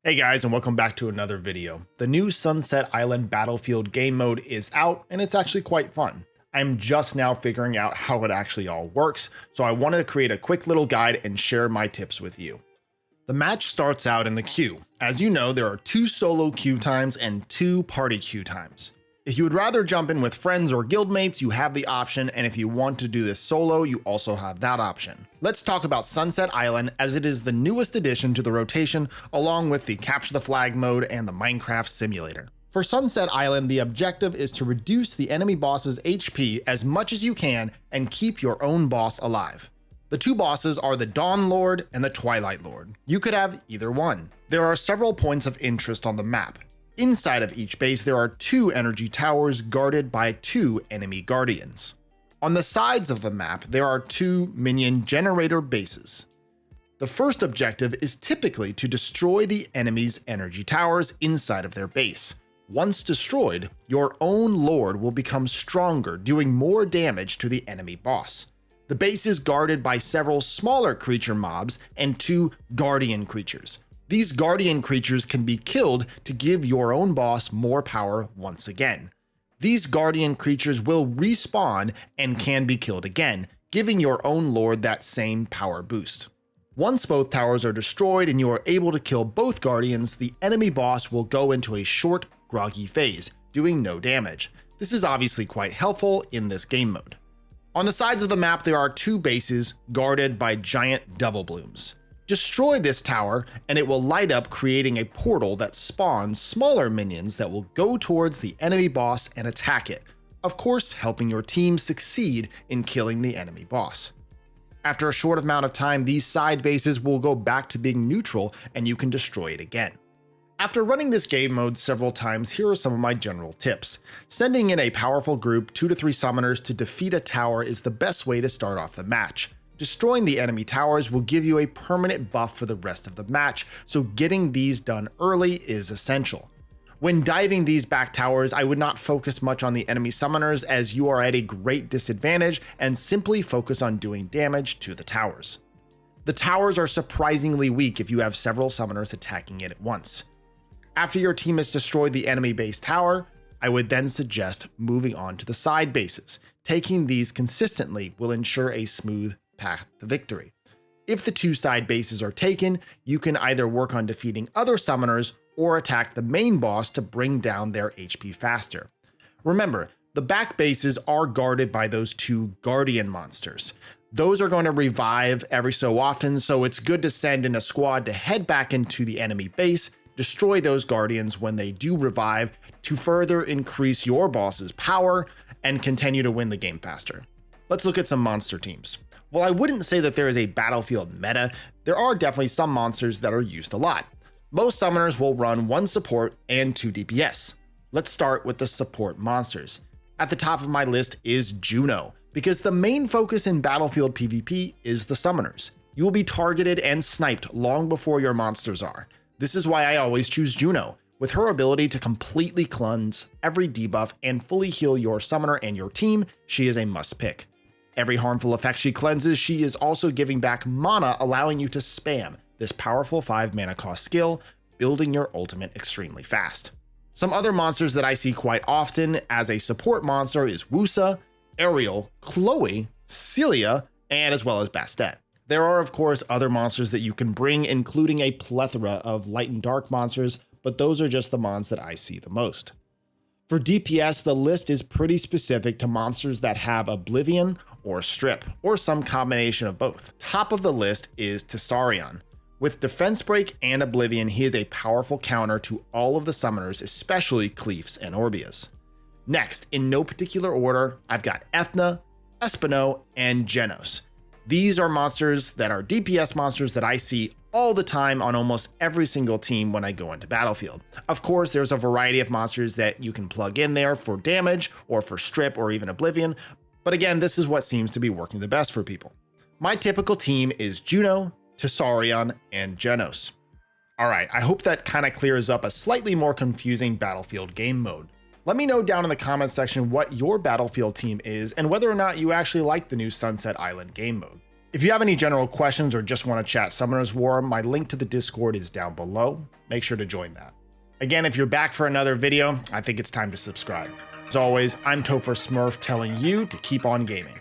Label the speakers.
Speaker 1: Hey guys, and welcome back to another video. The new Sunset Island Battlefield game mode is out, and it's actually quite fun. I'm just now figuring out how it actually all works, so I wanted to create a quick little guide and share my tips with you. The match starts out in the queue. As you know, there are 2 solo queue times and 2 party queue times. If you would rather jump in with friends or guildmates, you have the option, and if you want to do this solo, you also have that option. Let's talk about Sunset Island, as it is the newest addition to the rotation, along with the Capture the Flag mode and the Minecraft simulator. For Sunset Island, the objective is to reduce the enemy boss's HP as much as you can and keep your own boss alive. The 2 bosses are the Dawn Lord and the Twilight Lord. You could have either one. There are several points of interest on the map. Inside of each base, there are 2 energy towers guarded by 2 enemy guardians. On the sides of the map, there are 2 minion generator bases. The first objective is typically to destroy the enemy's energy towers inside of their base. Once destroyed, your own lord will become stronger, doing more damage to the enemy boss. The base is guarded by several smaller creature mobs and 2 guardian creatures. These guardian creatures can be killed to give your own boss more power once again. These guardian creatures will respawn and can be killed again, giving your own lord that same power boost. Once both towers are destroyed and you are able to kill both guardians, the enemy boss will go into a short, groggy phase, doing no damage. This is obviously quite helpful in this game mode. On the sides of the map, there are 2 bases guarded by giant double blooms. Destroy this tower and it will light up, creating a portal that spawns smaller minions that will go towards the enemy boss and attack it, of course helping your team succeed in killing the enemy boss. After a short amount of time, these side bases will go back to being neutral and you can destroy it again. After running this game mode several times, here are some of my general tips. Sending in a powerful group, 2 to 3 summoners to defeat a tower is the best way to start off the match. Destroying the enemy towers will give you a permanent buff for the rest of the match, so getting these done early is essential. When diving these back towers, I would not focus much on the enemy summoners, as you are at a great disadvantage, and simply focus on doing damage to the towers. The towers are surprisingly weak if you have several summoners attacking it at once. After your team has destroyed the enemy base tower, I would then suggest moving on to the side bases. Taking these consistently will ensure a smooth path to victory. If the 2 side bases are taken, you can either work on defeating other summoners or attack the main boss to bring down their HP faster. Remember, the back bases are guarded by those 2 guardian monsters. Those are going to revive every so often, so it's good to send in a squad to head back into the enemy base, destroy those guardians when they do revive to further increase your boss's power and continue to win the game faster. Let's look at some monster teams. While I wouldn't say that there is a Battlefield meta, there are definitely some monsters that are used a lot. Most summoners will run 1 support and 2 DPS. Let's start with the support monsters. At the top of my list is Juno, because the main focus in Battlefield PvP is the summoners. You will be targeted and sniped long before your monsters are. This is why I always choose Juno. With her ability to completely cleanse every debuff and fully heal your summoner and your team, she is a must pick. Every harmful effect she cleanses, she is also giving back mana, allowing you to spam this powerful 5 mana cost skill, building your ultimate extremely fast. Some other monsters that I see quite often as a support monster is Wusa, Ariel, Chloe, Celia, and as well as Bastet. There are of course other monsters that you can bring, including a plethora of light and dark monsters, but those are just the mons that I see the most. For DPS, the list is pretty specific to monsters that have Oblivion or Strip, or some combination of both. Top of the list is Tessarion. With Defense Break and Oblivion, he is a powerful counter to all of the summoners, especially Cleefs and Orbias. Next, in no particular order, I've got Ethna, Espino, and Genos. These are monsters that are DPS monsters that I see all the time on almost every single team when I go into Battlefield. Of course, there's a variety of monsters that you can plug in there for damage or for Strip or even Oblivion, but again, this is what seems to be working the best for people. My typical team is Juno, Tessarion, and Genos. Alright, I hope that kind of clears up a slightly more confusing Battlefield game mode. Let me know down in the comments section what your Battlefield team is and whether or not you actually like the new Sunset Island game mode. If you have any general questions or just want to chat Summoner's War, my link to the Discord is down below. Make sure to join that. Again, if you're back for another video, I think it's time to subscribe. As always, I'm TopherSmurf telling you to keep on gaming.